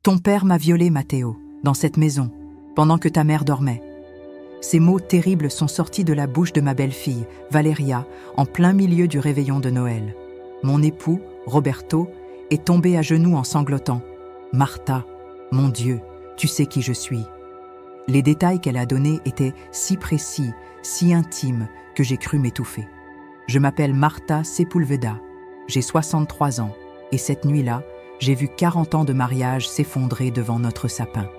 Ton père m'a violée, Matteo, dans cette maison, pendant que ta mère dormait. » Ces mots terribles sont sortis de la bouche de ma belle-fille, Valeria, en plein milieu du réveillon de Noël. Mon époux, Roberto, est tombé à genoux en sanglotant. « Martha, mon Dieu, tu sais qui je suis. » Les détails qu'elle a donnés étaient si précis, si intimes, que j'ai cru m'étouffer. Je m'appelle Martha Sepulveda, j'ai 63 ans, et cette nuit-là, j'ai vu 40 ans de mariage s'effondrer devant notre sapin.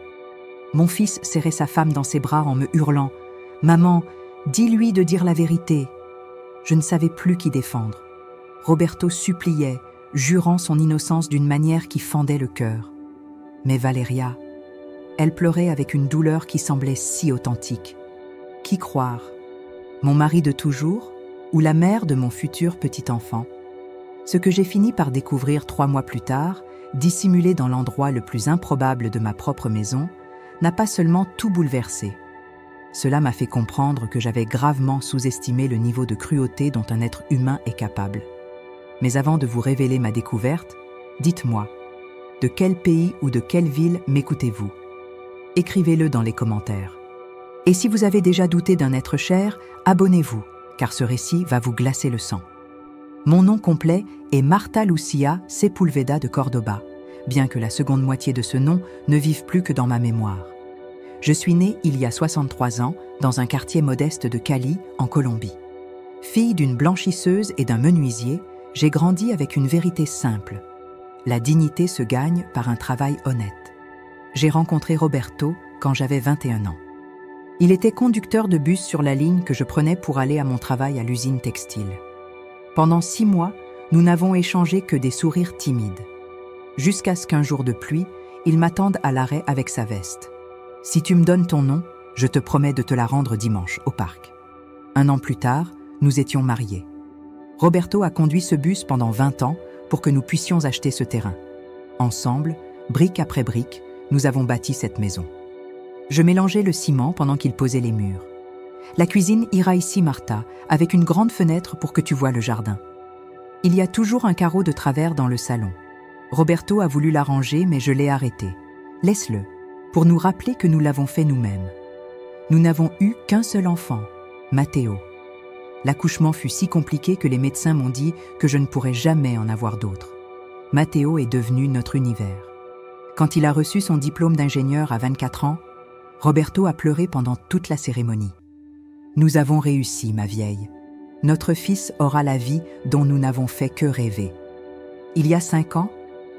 Mon fils serrait sa femme dans ses bras en me hurlant « Maman, dis-lui de dire la vérité !» Je ne savais plus qui défendre. Roberto suppliait, jurant son innocence d'une manière qui fendait le cœur. Mais Valeria, elle pleurait avec une douleur qui semblait si authentique. Qui croire? Mon mari de toujours ou la mère de mon futur petit enfant? Ce que j'ai fini par découvrir 3 mois plus tard, dissimulé dans l'endroit le plus improbable de ma propre maison, n'a pas seulement tout bouleversé. Cela m'a fait comprendre que j'avais gravement sous-estimé le niveau de cruauté dont un être humain est capable. Mais avant de vous révéler ma découverte, dites-moi, de quel pays ou de quelle ville m'écoutez-vous? Écrivez-le dans les commentaires. Et si vous avez déjà douté d'un être cher, abonnez-vous, car ce récit va vous glacer le sang. Mon nom complet est Martha Lucia Sepulveda de Cordoba, bien que la seconde moitié de ce nom ne vive plus que dans ma mémoire. Je suis née il y a 63 ans dans un quartier modeste de Cali, en Colombie. Fille d'une blanchisseuse et d'un menuisier, j'ai grandi avec une vérité simple. La dignité se gagne par un travail honnête. J'ai rencontré Roberto quand j'avais 21 ans. Il était conducteur de bus sur la ligne que je prenais pour aller à mon travail à l'usine textile. Pendant 6 mois, nous n'avons échangé que des sourires timides. Jusqu'à ce qu'un jour de pluie, il m'attende à l'arrêt avec sa veste. « Si tu me donnes ton nom, je te promets de te la rendre dimanche, au parc. » 1 an plus tard, nous étions mariés. Roberto a conduit ce bus pendant 20 ans pour que nous puissions acheter ce terrain. Ensemble, brique après brique, nous avons bâti cette maison. Je mélangeais le ciment pendant qu'il posait les murs. La cuisine ira ici, Martha, avec une grande fenêtre pour que tu vois le jardin. Il y a toujours un carreau de travers dans le salon. Roberto a voulu l'arranger, mais je l'ai arrêté. Laisse-le, pour nous rappeler que nous l'avons fait nous-mêmes. Nous n'avons eu qu'un seul enfant, Matteo. L'accouchement fut si compliqué que les médecins m'ont dit que je ne pourrais jamais en avoir d'autres. Matteo est devenu notre univers. Quand il a reçu son diplôme d'ingénieur à 24 ans, Roberto a pleuré pendant toute la cérémonie. Nous avons réussi, ma vieille. Notre fils aura la vie dont nous n'avons fait que rêver. Il y a 5 ans,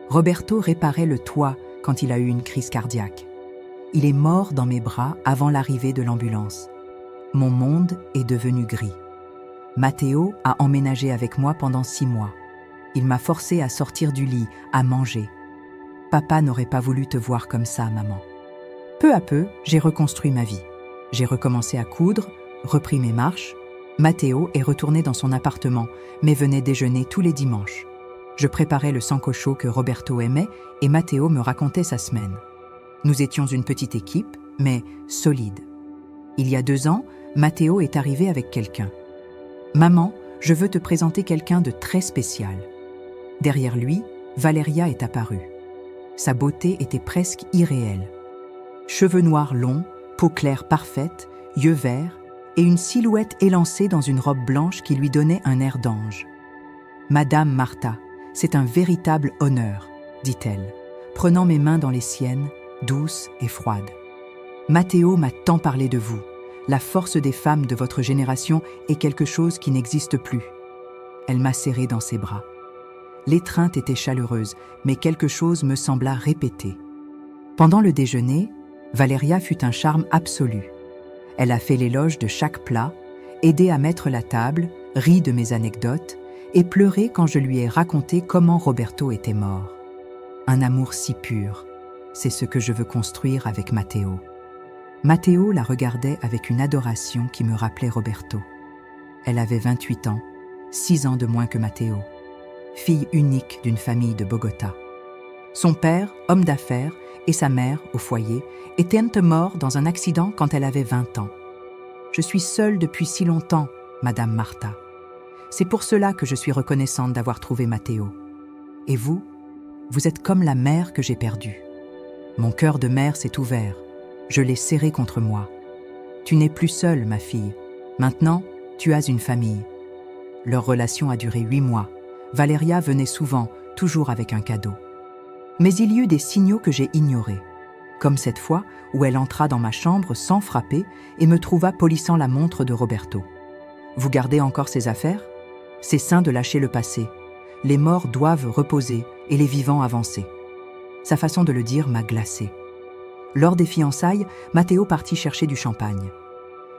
Roberto réparait le toit quand il a eu une crise cardiaque. Il est mort dans mes bras avant l'arrivée de l'ambulance. Mon monde est devenu gris. Matteo a emménagé avec moi pendant 6 mois. Il m'a forcé à sortir du lit, à manger. Papa n'aurait pas voulu te voir comme ça, maman. Peu à peu, j'ai reconstruit ma vie. J'ai recommencé à coudre, repris mes marches. Matteo est retourné dans son appartement, mais venait déjeuner tous les dimanches. Je préparais le sancocho chaud que Roberto aimait et Matteo me racontait sa semaine. Nous étions une petite équipe, mais solide. Il y a 2 ans, Matteo est arrivé avec quelqu'un. « Maman, je veux te présenter quelqu'un de très spécial. » Derrière lui, Valeria est apparue. Sa beauté était presque irréelle. Cheveux noirs longs, peau claire parfaite, yeux verts et une silhouette élancée dans une robe blanche qui lui donnait un air d'ange. « Madame Martha, c'est un véritable honneur, » dit-elle, prenant mes mains dans les siennes, douces et froides. « Matteo m'a tant parlé de vous. La force des femmes de votre génération est quelque chose qui n'existe plus. » Elle m'a serré dans ses bras. L'étreinte était chaleureuse, mais quelque chose me sembla répéter. Pendant le déjeuner, Valeria fut un charme absolu. Elle a fait l'éloge de chaque plat, aidé à mettre la table, ri de mes anecdotes et pleuré quand je lui ai raconté comment Roberto était mort. Un amour si pur, c'est ce que je veux construire avec Matteo. Matteo la regardait avec une adoration qui me rappelait Roberto. Elle avait 28 ans, 6 ans de moins que Matteo. Fille unique d'une famille de Bogota. Son père, homme d'affaires, et sa mère, au foyer, étaient morts dans un accident quand elle avait 20 ans. Je suis seule depuis si longtemps, Madame Martha. C'est pour cela que je suis reconnaissante d'avoir trouvé Matteo. Et vous, vous êtes comme la mère que j'ai perdue. Mon cœur de mère s'est ouvert. Je l'ai serré contre moi. Tu n'es plus seule, ma fille. Maintenant, tu as une famille. Leur relation a duré 8 mois. Valeria venait souvent, toujours avec un cadeau. Mais il y eut des signaux que j'ai ignorés. Comme cette fois où elle entra dans ma chambre sans frapper et me trouva polissant la montre de Roberto. Vous gardez encore ces affaires? C'est sain de lâcher le passé. Les morts doivent reposer et les vivants avancer. Sa façon de le dire m'a glacée. Lors des fiançailles, Matteo partit chercher du champagne.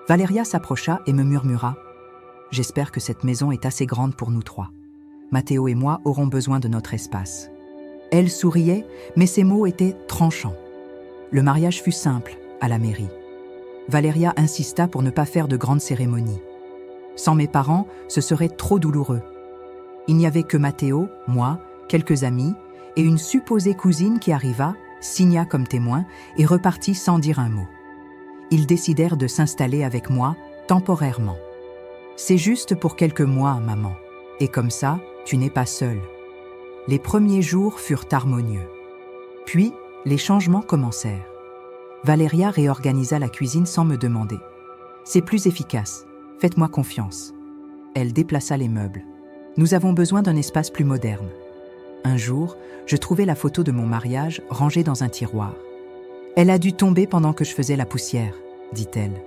Valeria s'approcha et me murmura « J'espère que cette maison est assez grande pour nous trois. Matteo et moi aurons besoin de notre espace. » Elle souriait, mais ses mots étaient tranchants. Le mariage fut simple, à la mairie. Valeria insista pour ne pas faire de grandes cérémonies. Sans mes parents, ce serait trop douloureux. Il n'y avait que Matteo, moi, quelques amis, et une supposée cousine qui arriva, signa comme témoin et repartit sans dire un mot. Ils décidèrent de s'installer avec moi, temporairement. C'est juste pour quelques mois, maman. Et comme ça, tu n'es pas seule. Les premiers jours furent harmonieux. Puis, les changements commencèrent. Valeria réorganisa la cuisine sans me demander. C'est plus efficace. Faites-moi confiance. Elle déplaça les meubles. Nous avons besoin d'un espace plus moderne. Un jour, je trouvai la photo de mon mariage rangée dans un tiroir. Elle a dû tomber pendant que je faisais la poussière, dit-elle.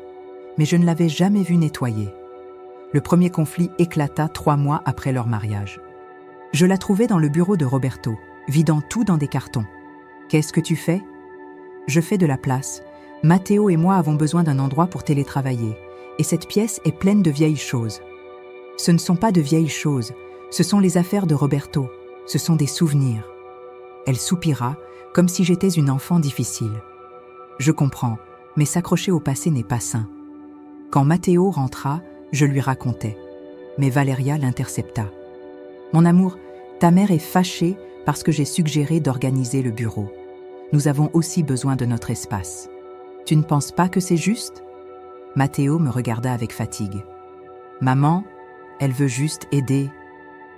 Mais je ne l'avais jamais vue nettoyer. Le premier conflit éclata 3 mois après leur mariage. Je la trouvai dans le bureau de Roberto, vidant tout dans des cartons. « Qu'est-ce que tu fais ?»« Je fais de la place. Matteo et moi avons besoin d'un endroit pour télétravailler, et cette pièce est pleine de vieilles choses. » « Ce ne sont pas de vieilles choses, ce sont les affaires de Roberto, ce sont des souvenirs. » Elle soupira, comme si j'étais une enfant difficile. Je comprends, mais s'accrocher au passé n'est pas sain. Quand Matteo rentra, je lui racontais. Mais Valeria l'intercepta. « Mon amour, ta mère est fâchée parce que j'ai suggéré d'organiser le bureau. Nous avons aussi besoin de notre espace. Tu ne penses pas que c'est juste ?» Matteo me regarda avec fatigue. « Maman, elle veut juste aider.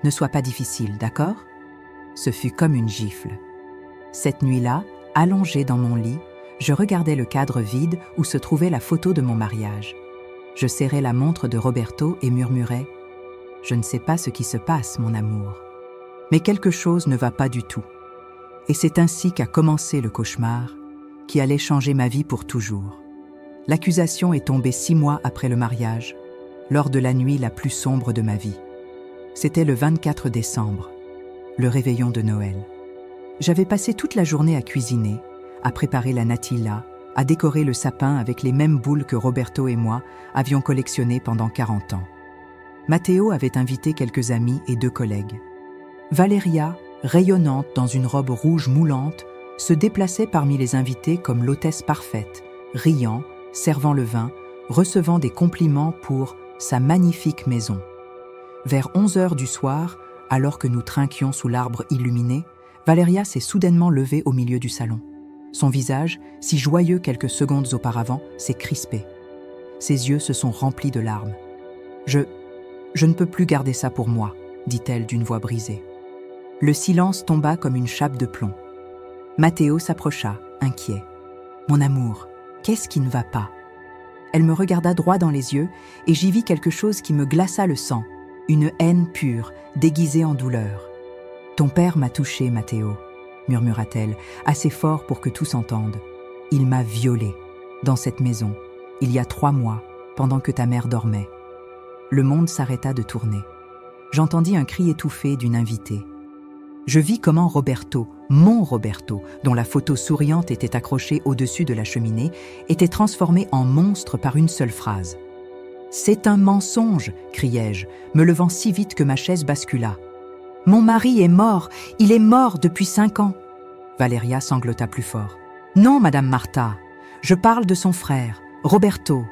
Ne sois pas difficile, d'accord ?» Ce fut comme une gifle. Cette nuit-là, allongée dans mon lit, je regardais le cadre vide où se trouvait la photo de mon mariage. Je serrais la montre de Roberto et murmurais « Je ne sais pas ce qui se passe, mon amour. Mais quelque chose ne va pas du tout. » Et c'est ainsi qu'a commencé le cauchemar, qui allait changer ma vie pour toujours. L'accusation est tombée 6 mois après le mariage, lors de la nuit la plus sombre de ma vie. C'était le 24 décembre, le réveillon de Noël. J'avais passé toute la journée à cuisiner, à préparer la natilla, à décorer le sapin avec les mêmes boules que Roberto et moi avions collectionnées pendant 40 ans. Matteo avait invité quelques amis et 2 collègues. Valeria, rayonnante dans une robe rouge moulante, se déplaçait parmi les invités comme l'hôtesse parfaite, riant, servant le vin, recevant des compliments pour sa magnifique maison. Vers 11 heures du soir, alors que nous trinquions sous l'arbre illuminé, Valeria s'est soudainement levée au milieu du salon. Son visage, si joyeux quelques secondes auparavant, s'est crispé. Ses yeux se sont remplis de larmes. « Je ne peux plus garder ça pour moi », dit-elle d'une voix brisée. Le silence tomba comme une chape de plomb. Matteo s'approcha, inquiet. « Mon amour, qu'est-ce qui ne va pas ?» Elle me regarda droit dans les yeux et j'y vis quelque chose qui me glaça le sang, une haine pure, déguisée en douleur. « Ton père m'a touchée, Matteo, » murmura-t-elle, assez fort pour que tous entendent. « Il m'a violée, dans cette maison, il y a 3 mois, pendant que ta mère dormait. » Le monde s'arrêta de tourner. J'entendis un cri étouffé d'une invitée. Je vis comment Roberto, mon Roberto, dont la photo souriante était accrochée au-dessus de la cheminée, était transformé en monstre par une seule phrase. « C'est un mensonge !» criai-je, me levant si vite que ma chaise bascula. « Mon mari est mort, il est mort depuis 5 ans !» Valeria sanglota plus fort. « Non, Madame Martha, je parle de son frère, Roberto,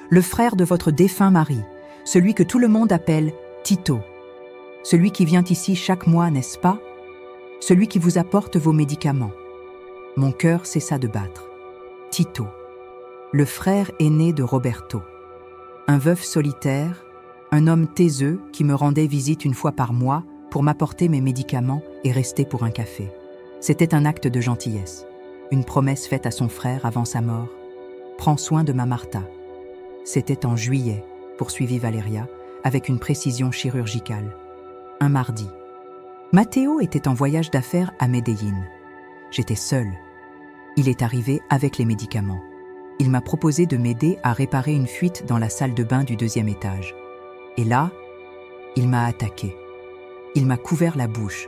le frère de votre défunt mari, celui que tout le monde appelle Tito. Celui qui vient ici chaque mois, n'est-ce pas? Celui qui vous apporte vos médicaments. » Mon cœur cessa de battre. Tito, le frère aîné de Roberto. Un veuf solitaire, un homme taiseux qui me rendait visite 1 fois par mois pour m'apporter mes médicaments et rester pour un café. C'était un acte de gentillesse. une promesse faite à son frère avant sa mort. Prends soin de ma Martha. C'était en juillet, poursuivit Valeria, avec une précision chirurgicale. Un mardi. Matteo était en voyage d'affaires à Medellín. J'étais seule. Il est arrivé avec les médicaments. Il m'a proposé de m'aider à réparer une fuite dans la salle de bain du 2e étage. Et là, il m'a attaqué. Il m'a couvert la bouche.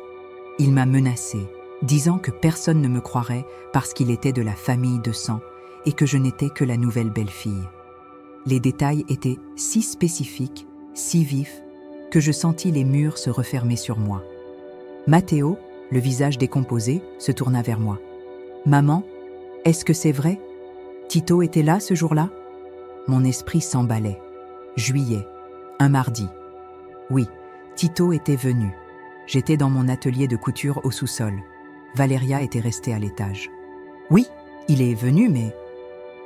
Il m'a menacé, disant que personne ne me croirait parce qu'il était de la famille de sang et que je n'étais que la nouvelle belle-fille. Les détails étaient si spécifiques, si vifs, que je sentis les murs se refermer sur moi. Matteo, le visage décomposé, se tourna vers moi. « Maman, est-ce que c'est vrai? Tito était là ce jour-là » Mon esprit s'emballait. Juillet, un mardi. Oui, Tito était venu. J'étais dans mon atelier de couture au sous-sol. Valeria était restée à l'étage. « Oui, il est venu, mais... »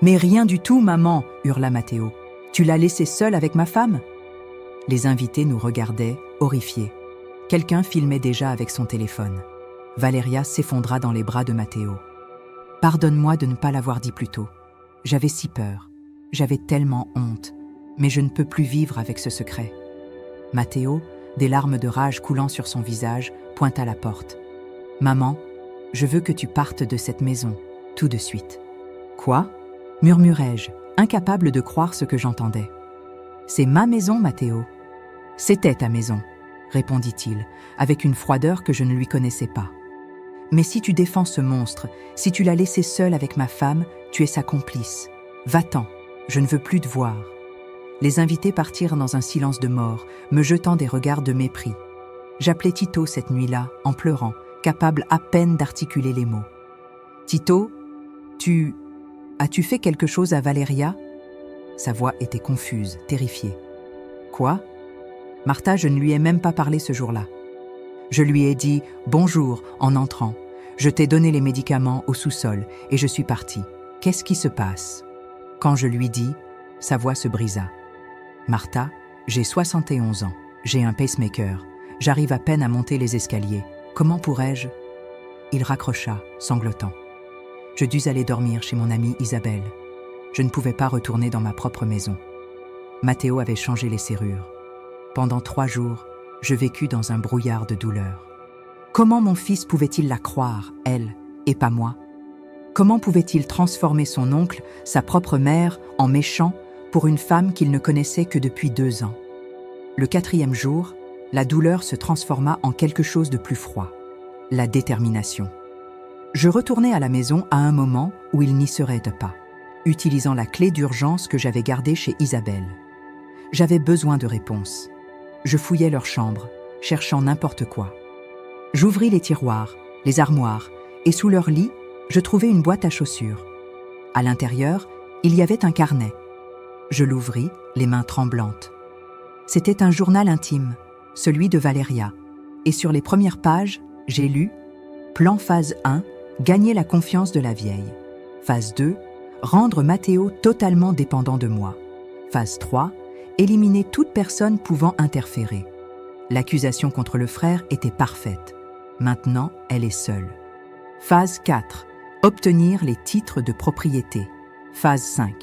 « Mais rien du tout, maman !» hurla Matteo. « Tu l'as laissé seul avec ma femme ?» Les invités nous regardaient, horrifiés. Quelqu'un filmait déjà avec son téléphone. Valeria s'effondra dans les bras de Matteo. « Pardonne-moi de ne pas l'avoir dit plus tôt. J'avais si peur. J'avais tellement honte. Mais je ne peux plus vivre avec ce secret. » Matteo, des larmes de rage coulant sur son visage, pointa la porte. « Maman, je veux que tu partes de cette maison, tout de suite. »« Quoi ?» murmurai-je, incapable de croire ce que j'entendais. « C'est ma maison, Matteo. »« C'était ta maison, » répondit-il, avec une froideur que je ne lui connaissais pas. « Mais si tu défends ce monstre, si tu l'as laissé seul avec ma femme, tu es sa complice. Va-t'en, je ne veux plus te voir. » Les invités partirent dans un silence de mort, me jetant des regards de mépris. J'appelai Tito cette nuit-là, en pleurant, capable à peine d'articuler les mots. « Tito, As-tu fait quelque chose à Valeria ?» Sa voix était confuse, terrifiée. « Quoi ? Martha, je ne lui ai même pas parlé ce jour-là. Je lui ai dit « bonjour » en entrant. Je t'ai donné les médicaments au sous-sol et je suis partie. Qu'est-ce qui se passe ? Quand je lui dis, sa voix se brisa. « Martha, j'ai 71 ans, j'ai un pacemaker, j'arrive à peine à monter les escaliers. Comment pourrais-je » Il raccrocha, sanglotant. Je dus aller dormir chez mon amie Isabelle. Je ne pouvais pas retourner dans ma propre maison. Matteo avait changé les serrures. Pendant 3 jours, je vécus dans un brouillard de douleur. Comment mon fils pouvait-il la croire, elle, et pas moi? Comment pouvait-il transformer son oncle, sa propre mère, en méchant pour une femme qu'il ne connaissait que depuis 2 ans? Le 4e jour, la douleur se transforma en quelque chose de plus froid, la détermination. Je retournai à la maison à un moment où il n'y serait pas, utilisant la clé d'urgence que j'avais gardée chez Isabelle. J'avais besoin de réponses. Je fouillais leur chambre, cherchant n'importe quoi. J'ouvris les tiroirs, les armoires, et sous leur lit, je trouvai une boîte à chaussures. À l'intérieur, il y avait un carnet. Je l'ouvris, les mains tremblantes. C'était un journal intime, celui de Valeria, et sur les premières pages, j'ai lu « Plan phase 1 » gagner la confiance de la vieille. Phase 2, rendre Matteo totalement dépendant de moi. Phase 3, éliminer toute personne pouvant interférer. L'accusation contre le frère était parfaite. Maintenant, elle est seule. Phase 4, obtenir les titres de propriété. Phase 5,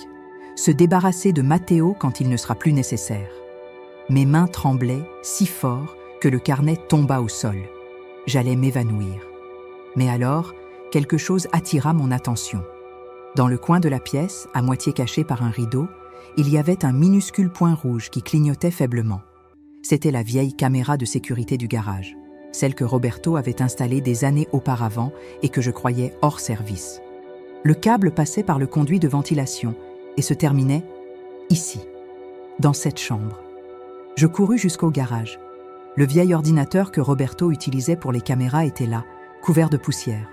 se débarrasser de Matteo quand il ne sera plus nécessaire. Mes mains tremblaient si fort que le carnet tomba au sol. J'allais m'évanouir. Mais alors, quelque chose attira mon attention. Dans le coin de la pièce, à moitié caché par un rideau, il y avait un minuscule point rouge qui clignotait faiblement. C'était la vieille caméra de sécurité du garage, celle que Roberto avait installée des années auparavant et que je croyais hors service. Le câble passait par le conduit de ventilation et se terminait ici, dans cette chambre. Je courus jusqu'au garage. Le vieil ordinateur que Roberto utilisait pour les caméras était là, couvert de poussière.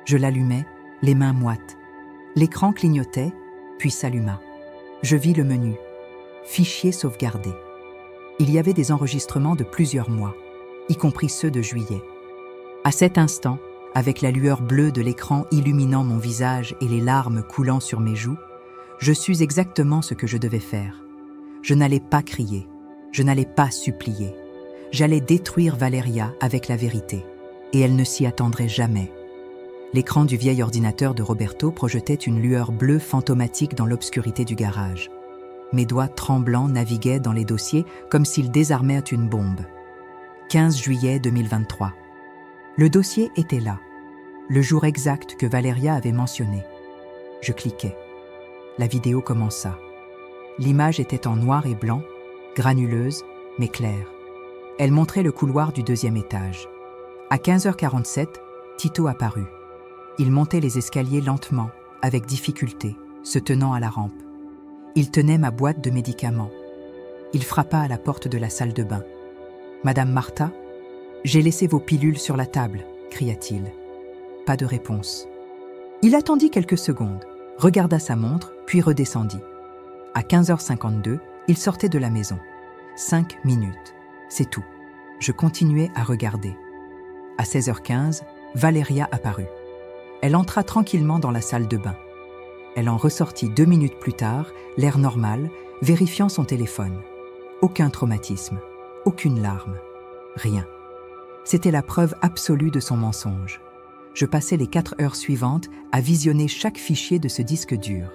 Je l'allumai, les mains moites. L'écran clignotait, puis s'alluma. Je vis le menu. Fichier sauvegardé. Il y avait des enregistrements de plusieurs mois, y compris ceux de juillet. À cet instant, avec la lueur bleue de l'écran illuminant mon visage et les larmes coulant sur mes joues, je sus exactement ce que je devais faire. Je n'allais pas crier, je n'allais pas supplier. J'allais détruire Valeria avec la vérité, et elle ne s'y attendrait jamais. L'écran du vieil ordinateur de Roberto projetait une lueur bleue fantomatique dans l'obscurité du garage. Mes doigts tremblants naviguaient dans les dossiers comme s'ils désarmaient une bombe. 15 juillet 2023. Le dossier était là, le jour exact que Valeria avait mentionné. Je cliquais. La vidéo commença. L'image était en noir et blanc, granuleuse, mais claire. Elle montrait le couloir du 2e étage. À 15h47, Tito apparut. Il montait les escaliers lentement, avec difficulté, se tenant à la rampe. Il tenait ma boîte de médicaments. Il frappa à la porte de la salle de bain. « Madame Martha, j'ai laissé vos pilules sur la table », cria-t-il. Pas de réponse. Il attendit quelques secondes, regarda sa montre, puis redescendit. À 15h52, il sortait de la maison. 5 minutes, c'est tout. Je continuais à regarder. À 16h15, Valeria apparut. Elle entra tranquillement dans la salle de bain. Elle en ressortit 2 minutes plus tard, l'air normal, vérifiant son téléphone. Aucun traumatisme, aucune larme, rien. C'était la preuve absolue de son mensonge. Je passais les 4 heures suivantes à visionner chaque fichier de ce disque dur.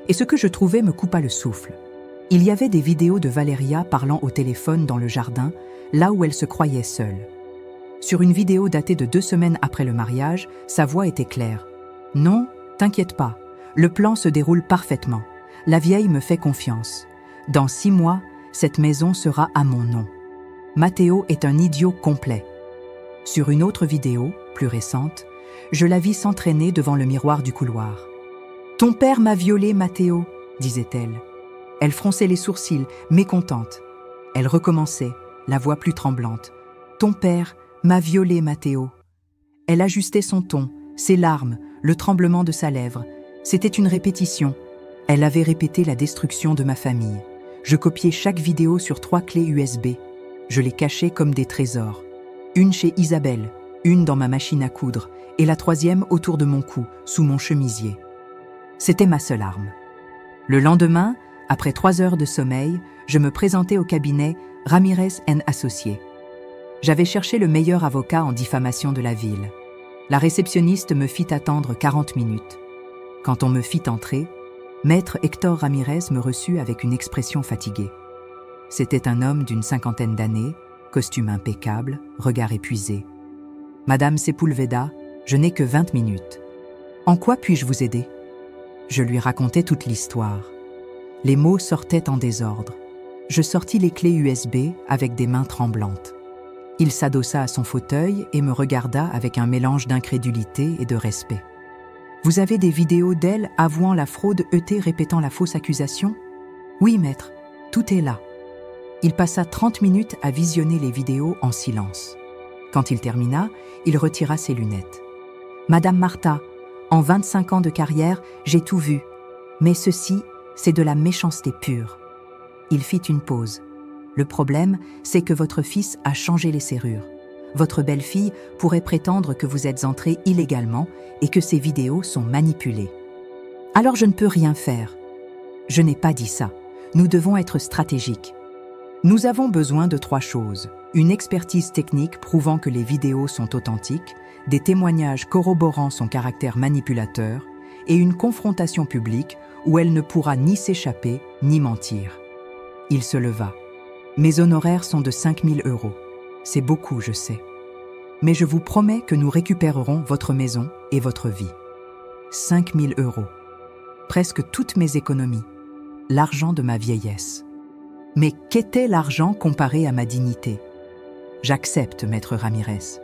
Et ce que je trouvais me coupa le souffle. Il y avait des vidéos de Valeria parlant au téléphone dans le jardin, là où elle se croyait seule. Sur une vidéo datée de 2 semaines après le mariage, sa voix était claire. « Non, t'inquiète pas, le plan se déroule parfaitement. La vieille me fait confiance. Dans 6 mois, cette maison sera à mon nom. Matteo est un idiot complet. » Sur une autre vidéo, plus récente, je la vis s'entraîner devant le miroir du couloir. « Ton père m'a violée, Matteo, » disait-elle. Elle fronçait les sourcils, mécontente. Elle recommençait, la voix plus tremblante. « Ton père m'a violée, Matteo. » Elle ajustait son ton, ses larmes, le tremblement de sa lèvre. C'était une répétition. Elle avait répété la destruction de ma famille. Je copiais chaque vidéo sur 3 clés USB. Je les cachais comme des trésors. Une chez Isabelle, une dans ma machine à coudre, et la 3e autour de mon cou, sous mon chemisier. C'était ma seule arme. Le lendemain, après 3 heures de sommeil, je me présentais au cabinet Ramirez & Associés. J'avais cherché le meilleur avocat en diffamation de la ville. La réceptionniste me fit attendre 40 minutes. Quand on me fit entrer, maître Hector Ramirez me reçut avec une expression fatiguée. C'était un homme d'une 50aine d'années, costume impeccable, regard épuisé. « Madame Sepulveda, je n'ai que 20 minutes. En quoi puis-je vous aider ?» Je lui racontais toute l'histoire. Les mots sortaient en désordre. Je sortis les clés USB avec des mains tremblantes. Il s'adossa à son fauteuil et me regarda avec un mélange d'incrédulité et de respect. « Vous avez des vidéos d'elle avouant la fraude ET répétant la fausse accusation ?»« Oui, maître, tout est là. » Il passa 30 minutes à visionner les vidéos en silence. Quand il termina, il retira ses lunettes. « Madame Martha, en 25 ans de carrière, j'ai tout vu. Mais ceci, c'est de la méchanceté pure. » Il fit une pause. « Le problème, c'est que votre fils a changé les serrures. Votre belle-fille pourrait prétendre que vous êtes entré illégalement et que ces vidéos sont manipulées. Alors je ne peux rien faire. Je n'ai pas dit ça. Nous devons être stratégiques. Nous avons besoin de 3 choses. Une expertise technique prouvant que les vidéos sont authentiques, des témoignages corroborant son caractère manipulateur et une confrontation publique où elle ne pourra ni s'échapper ni mentir. » Il se leva. « Mes honoraires sont de 5 000 €. C'est beaucoup, je sais. Mais je vous promets que nous récupérerons votre maison et votre vie. 5 000 €. Presque toutes mes économies. L'argent de ma vieillesse. Mais qu'était l'argent comparé à ma dignité ? J'accepte, maître Ramirez.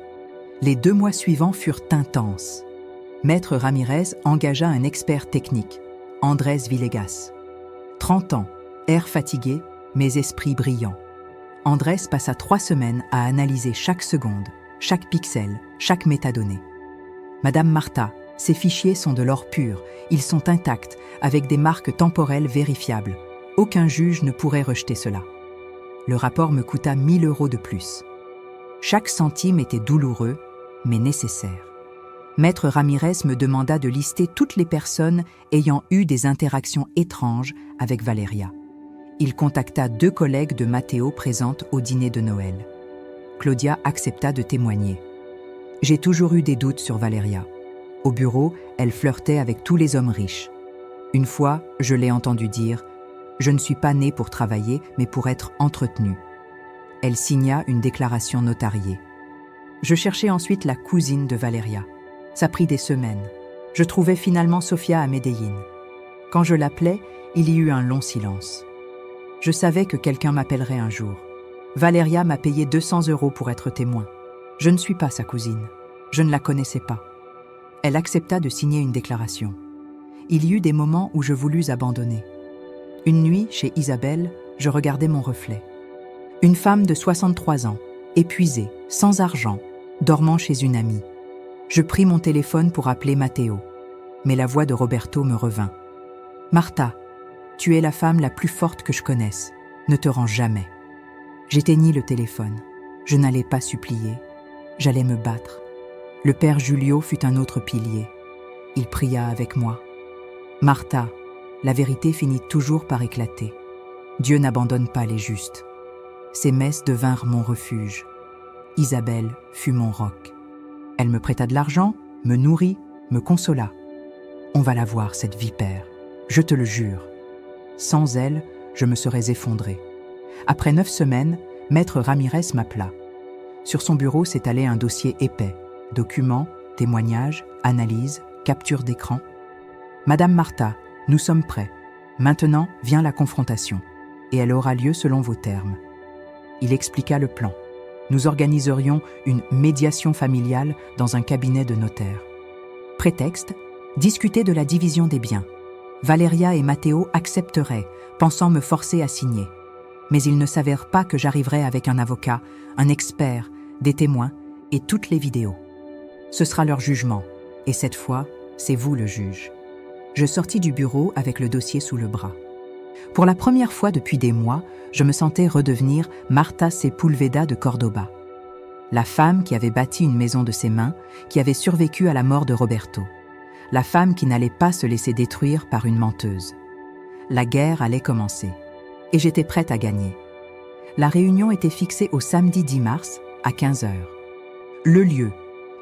Les 2 mois suivants furent intenses. Maître Ramirez engagea un expert technique, Andrés Villegas. 30 ans, air fatigué, mais esprit brillant. Andrés passa 3 semaines à analyser chaque seconde, chaque pixel, chaque métadonnée. Madame Martha, ces fichiers sont de l'or pur, ils sont intacts, avec des marques temporelles vérifiables. Aucun juge ne pourrait rejeter cela. Le rapport me coûta 1 000 € de plus. Chaque centime était douloureux, mais nécessaire. Maître Ramirez me demanda de lister toutes les personnes ayant eu des interactions étranges avec Valeria. Il contacta 2 collègues de Matteo présentes au dîner de Noël. Claudia accepta de témoigner. J'ai toujours eu des doutes sur Valeria. Au bureau, elle flirtait avec tous les hommes riches. Une fois, je l'ai entendue dire « Je ne suis pas née pour travailler, mais pour être entretenue ». Elle signa une déclaration notariée. Je cherchais ensuite la cousine de Valeria. Ça prit des semaines. Je trouvais finalement Sofia à Medellín. Quand je l'appelais, il y eut un long silence. Je savais que quelqu'un m'appellerait un jour. Valeria m'a payé 200 € pour être témoin. Je ne suis pas sa cousine. Je ne la connaissais pas. Elle accepta de signer une déclaration. Il y eut des moments où je voulus abandonner. Une nuit, chez Isabelle, je regardais mon reflet. Une femme de 63 ans, épuisée, sans argent, dormant chez une amie. Je pris mon téléphone pour appeler Matteo, mais la voix de Roberto me revint. « Martha, tu es la femme la plus forte que je connaisse. Ne te rends jamais. » J'éteignis le téléphone. Je n'allais pas supplier. J'allais me battre. Le père Julio fut un autre pilier. Il pria avec moi. « Martha, la vérité finit toujours par éclater. Dieu n'abandonne pas les justes. » Ces messes devinrent mon refuge. Isabelle fut mon roc. Elle me prêta de l'argent, me nourrit, me consola. On va la voir, cette vipère. Je te le jure. Sans elle, je me serais effondré. Après 9 semaines, Maître Ramirez m'appela. Sur son bureau s'étalait un dossier épais. Documents, témoignages, analyses, captures d'écran. « Madame Martha, nous sommes prêts. Maintenant vient la confrontation. Et elle aura lieu selon vos termes. » Il expliqua le plan. Nous organiserions une médiation familiale dans un cabinet de notaire. Prétexte, discuter de la division des biens. Valeria et Matteo accepteraient, pensant me forcer à signer. Mais il ne s'avère pas que j'arriverai avec un avocat, un expert, des témoins et toutes les vidéos. Ce sera leur jugement, et cette fois, c'est vous le juge. Je sortis du bureau avec le dossier sous le bras. Pour la première fois depuis des mois, je me sentais redevenir Martha Sepúlveda de Cordoba. La femme qui avait bâti une maison de ses mains, qui avait survécu à la mort de Roberto. La femme qui n'allait pas se laisser détruire par une menteuse. La guerre allait commencer. Et j'étais prête à gagner. La réunion était fixée au samedi 10 mars, à 15 h. Le lieu,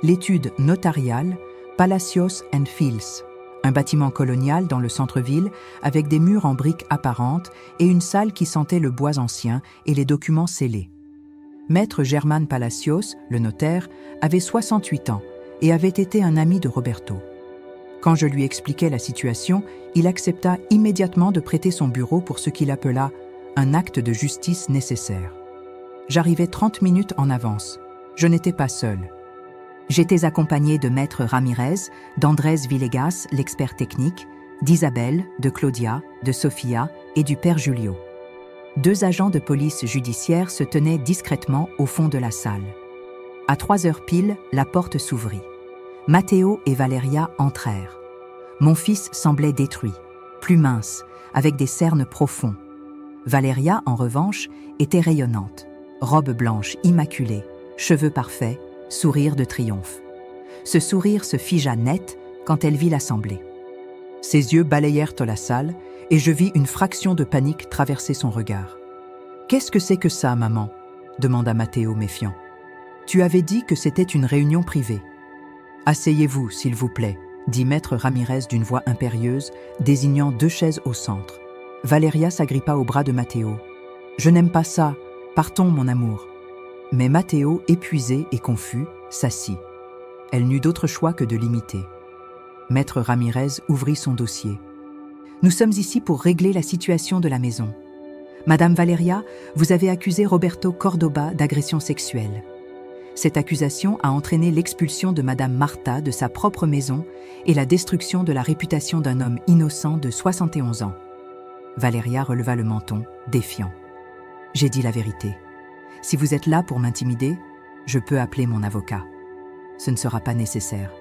l'étude notariale, Palacios and Fields, un bâtiment colonial dans le centre-ville avec des murs en briques apparentes et une salle qui sentait le bois ancien et les documents scellés. Maître Germán Palacios, le notaire, avait 68 ans et avait été un ami de Roberto. Quand je lui expliquai la situation, il accepta immédiatement de prêter son bureau pour ce qu'il appela un acte de justice nécessaire. J'arrivais 30 minutes en avance. Je n'étais pas seule. J'étais accompagnée de Maître Ramirez, d'Andrés Villegas, l'expert technique, d'Isabelle, de Claudia, de Sofia et du père Julio. 2 agents de police judiciaire se tenaient discrètement au fond de la salle. À 3 h pile, la porte s'ouvrit. Matteo et Valeria entrèrent. Mon fils semblait détruit, plus mince, avec des cernes profonds. Valeria, en revanche, était rayonnante. Robe blanche immaculée, cheveux parfaits, sourire de triomphe. Ce sourire se figea net quand elle vit l'assemblée. Ses yeux balayèrent la salle et je vis une fraction de panique traverser son regard. « Qu'est-ce que c'est que ça, maman ?» demanda Matteo méfiant. « Tu avais dit que c'était une réunion privée. »« Asseyez-vous, s'il vous plaît, » dit Maître Ramirez d'une voix impérieuse, désignant 2 chaises au centre. Valeria s'agrippa au bras de Matteo. « Je n'aime pas ça. Partons, mon amour. » Mais Matteo, épuisé et confus, s'assit. Elle n'eut d'autre choix que de l'imiter. Maître Ramirez ouvrit son dossier. « Nous sommes ici pour régler la situation de la maison. Madame Valeria, vous avez accusé Roberto Cordoba d'agression sexuelle. Cette accusation a entraîné l'expulsion de Madame Martha de sa propre maison et la destruction de la réputation d'un homme innocent de 71 ans. » Valeria releva le menton, défiant. « J'ai dit la vérité. Si vous êtes là pour m'intimider, je peux appeler mon avocat. Ce ne sera pas nécessaire,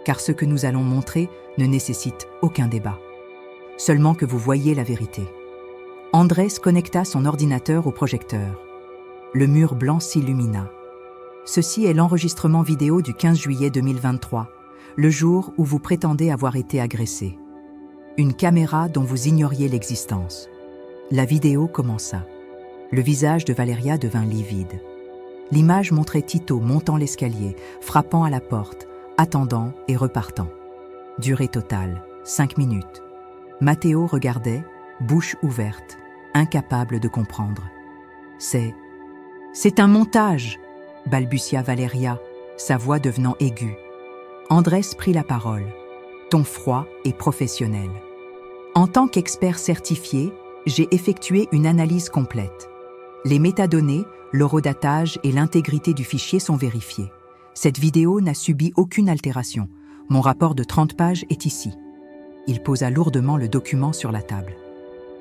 car ce que nous allons montrer ne nécessite aucun débat. Seulement que vous voyiez la vérité. » Andrés connecta son ordinateur au projecteur. Le mur blanc s'illumina. Ceci est l'enregistrement vidéo du 15 juillet 2023, le jour où vous prétendez avoir été agressé. Une caméra dont vous ignoriez l'existence. La vidéo commença. Le visage de Valeria devint livide. L'image montrait Tito montant l'escalier, frappant à la porte, attendant et repartant. Durée totale, 5 minutes. Matteo regardait, bouche ouverte, incapable de comprendre. « C'est un montage !» balbutia Valeria, sa voix devenant aiguë. Andrés prit la parole. Ton froid est professionnel. En tant qu'expert certifié, j'ai effectué une analyse complète. Les métadonnées, l'horodatage et l'intégrité du fichier sont vérifiés. Cette vidéo n'a subi aucune altération. Mon rapport de 30 pages est ici. Il posa lourdement le document sur la table.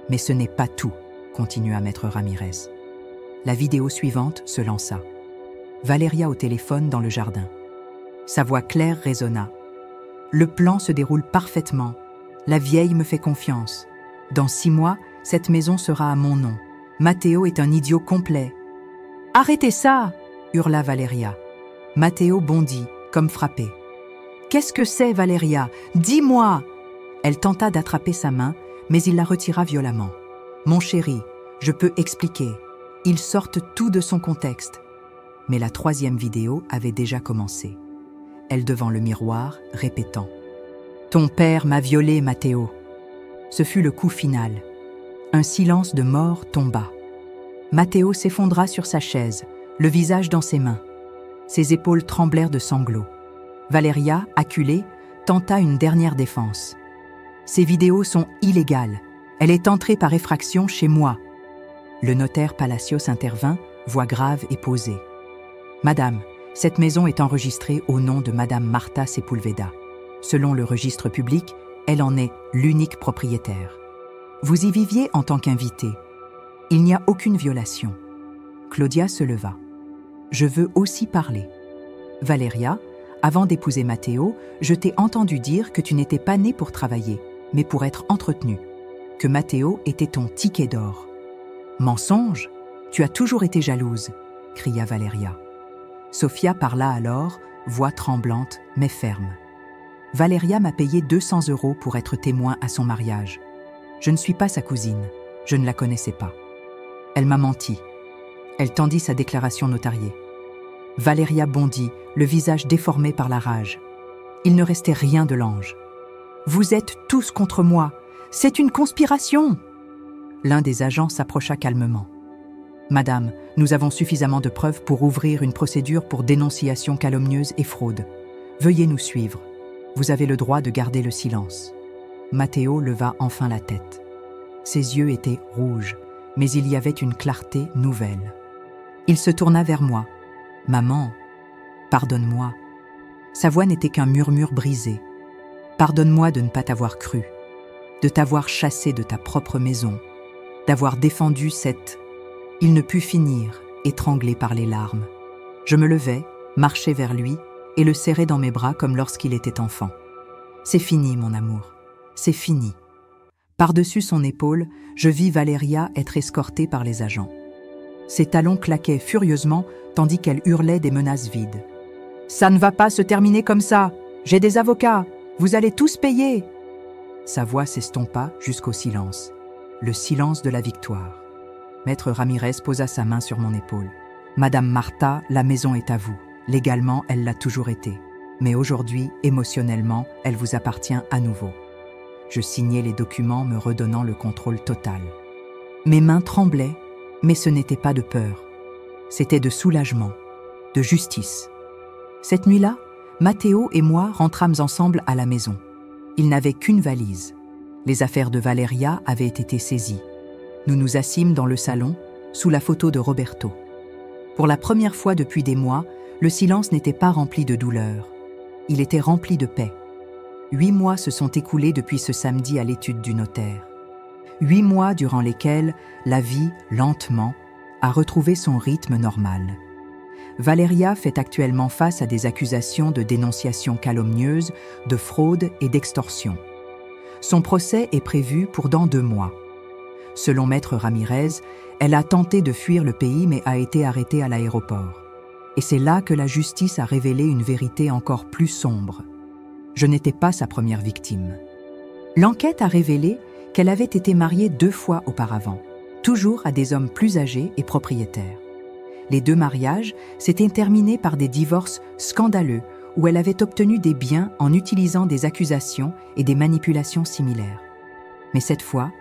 Mais ce n'est pas tout, continua maître Ramirez. La vidéo suivante se lança. Valeria au téléphone dans le jardin. Sa voix claire résonna. Le plan se déroule parfaitement. La vieille me fait confiance. Dans 6 mois, cette maison sera à mon nom. Matteo est un idiot complet. « Arrêtez ça !» hurla Valeria. Matteo bondit, comme frappé. « Qu'est-ce que c'est, Valeria? Dis-moi !» Elle tenta d'attraper sa main, mais il la retira violemment. « Mon chéri, je peux expliquer. Ils sortent tout de son contexte. » Mais la 3e vidéo avait déjà commencé. Elle devant le miroir, répétant « Ton père m'a violée, Matteo. » Ce fut le coup final. Un silence de mort tomba. Matteo s'effondra sur sa chaise, le visage dans ses mains. Ses épaules tremblèrent de sanglots. Valeria, acculée, tenta une dernière défense. « Ces vidéos sont illégales. Elle est entrée par effraction chez moi. » Le notaire Palacios intervint, voix grave et posée. « Madame, cette maison est enregistrée au nom de Madame Marta Sepulveda. Selon le registre public, elle en est l'unique propriétaire. Vous y viviez en tant qu'invité. Il n'y a aucune violation. » Claudia se leva. « Je veux aussi parler. Valeria, avant d'épouser Matteo, je t'ai entendu dire que tu n'étais pas née pour travailler, mais pour être entretenue. Que Matteo était ton ticket d'or. »« Mensonge! Tu as toujours été jalouse !» cria Valeria. Sofia parla alors, voix tremblante mais ferme. « Valeria m'a payé 200 € pour être témoin à son mariage. Je ne suis pas sa cousine, je ne la connaissais pas. Elle m'a menti. » Elle tendit sa déclaration notariée. Valeria bondit, le visage déformé par la rage. Il ne restait rien de l'ange. « Vous êtes tous contre moi. C'est une conspiration !» L'un des agents s'approcha calmement. « Madame, nous avons suffisamment de preuves pour ouvrir une procédure pour dénonciation calomnieuse et fraude. Veuillez nous suivre. Vous avez le droit de garder le silence. » Matteo leva enfin la tête. Ses yeux étaient rouges, mais il y avait une clarté nouvelle. Il se tourna vers moi. « Maman, pardonne-moi. » Sa voix n'était qu'un murmure brisé. « Pardonne-moi de ne pas t'avoir cru, de t'avoir chassé de ta propre maison, d'avoir défendu cette... » Il ne put finir, étranglé par les larmes. Je me levai, marchai vers lui et le serrai dans mes bras comme lorsqu'il était enfant. « C'est fini, mon amour, c'est fini. » Par-dessus son épaule, je vis Valeria être escortée par les agents. Ses talons claquaient furieusement tandis qu'elle hurlait des menaces vides. « Ça ne va pas se terminer comme ça. J'ai des avocats. Vous allez tous payer. » Sa voix s'estompa jusqu'au silence. Le silence de la victoire. Maître Ramirez posa sa main sur mon épaule. « Madame Marta, la maison est à vous. Légalement, elle l'a toujours été. Mais aujourd'hui, émotionnellement, elle vous appartient à nouveau. » Je signai les documents me redonnant le contrôle total. Mes mains tremblaient, mais ce n'était pas de peur. C'était de soulagement, de justice. Cette nuit-là, Matteo et moi rentrâmes ensemble à la maison. Il n'avait qu'une valise. Les affaires de Valeria avaient été saisies. Nous nous assîmes dans le salon, sous la photo de Roberto. Pour la première fois depuis des mois, le silence n'était pas rempli de douleur. Il était rempli de paix. 8 mois se sont écoulés depuis ce samedi à l'étude du notaire. 8 mois durant lesquels la vie, lentement, a retrouvé son rythme normal. Valeria fait actuellement face à des accusations de dénonciation calomnieuse, de fraude et d'extorsion. Son procès est prévu pour dans 2 mois. Selon maître Ramirez, elle a tenté de fuir le pays mais a été arrêtée à l'aéroport. Et c'est là que la justice a révélé une vérité encore plus sombre. Je n'étais pas sa première victime. L'enquête a révélé qu'elle avait été mariée 2 fois auparavant, toujours à des hommes plus âgés et propriétaires. Les 2 mariages s'étaient terminés par des divorces scandaleux où elle avait obtenu des biens en utilisant des accusations et des manipulations similaires. Mais cette fois,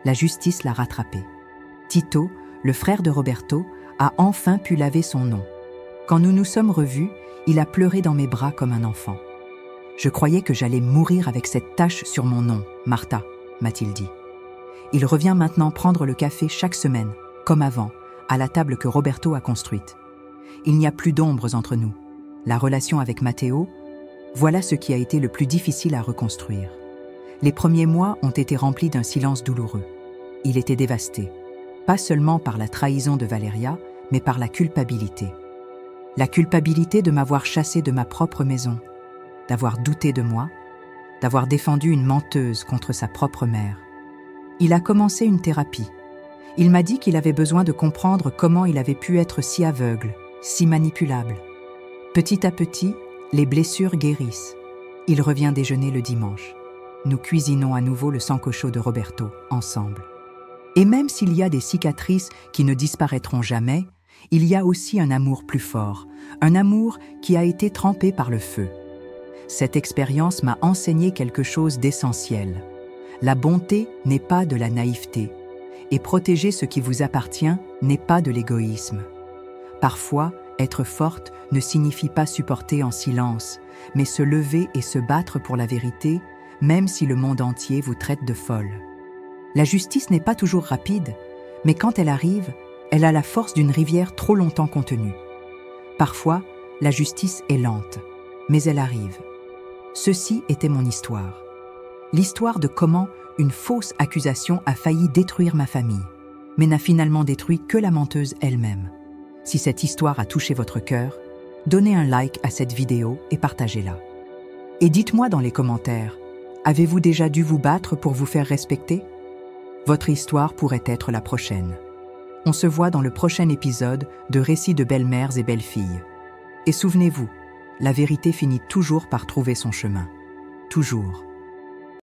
la justice l'a rattrapée. Tito, le frère de Roberto, a enfin pu laver son nom. Quand nous nous sommes revus, il a pleuré dans mes bras comme un enfant. « Je croyais que j'allais mourir avec cette tache sur mon nom, Martha », m'a-t-il dit. Il revient maintenant prendre le café chaque semaine, comme avant, à la table que Roberto a construite. Il n'y a plus d'ombres entre nous. La relation avec Matteo, voilà ce qui a été le plus difficile à reconstruire. Les premiers mois ont été remplis d'un silence douloureux. Il était dévasté, pas seulement par la trahison de Valeria, mais par la culpabilité. La culpabilité de m'avoir chassé de ma propre maison, d'avoir douté de moi, d'avoir défendu une menteuse contre sa propre mère. Il a commencé une thérapie. Il m'a dit qu'il avait besoin de comprendre comment il avait pu être si aveugle, si manipulable. Petit à petit, les blessures guérissent. Il revient déjeuner le dimanche. Nous cuisinons à nouveau le sancocho de Roberto, ensemble. Et même s'il y a des cicatrices qui ne disparaîtront jamais, il y a aussi un amour plus fort, un amour qui a été trempé par le feu. Cette expérience m'a enseigné quelque chose d'essentiel. La bonté n'est pas de la naïveté, et protéger ce qui vous appartient n'est pas de l'égoïsme. Parfois, être forte ne signifie pas supporter en silence, mais se lever et se battre pour la vérité, même si le monde entier vous traite de folle. La justice n'est pas toujours rapide, mais quand elle arrive, elle a la force d'une rivière trop longtemps contenue. Parfois, la justice est lente, mais elle arrive. Ceci était mon histoire. L'histoire de comment une fausse accusation a failli détruire ma famille, mais n'a finalement détruit que la menteuse elle-même. Si cette histoire a touché votre cœur, donnez un like à cette vidéo et partagez-la. Et dites-moi dans les commentaires, avez-vous déjà dû vous battre pour vous faire respecter? Votre histoire pourrait être la prochaine. On se voit dans le prochain épisode de Récits de belles-mères et belles-filles. Et souvenez-vous, la vérité finit toujours par trouver son chemin. Toujours.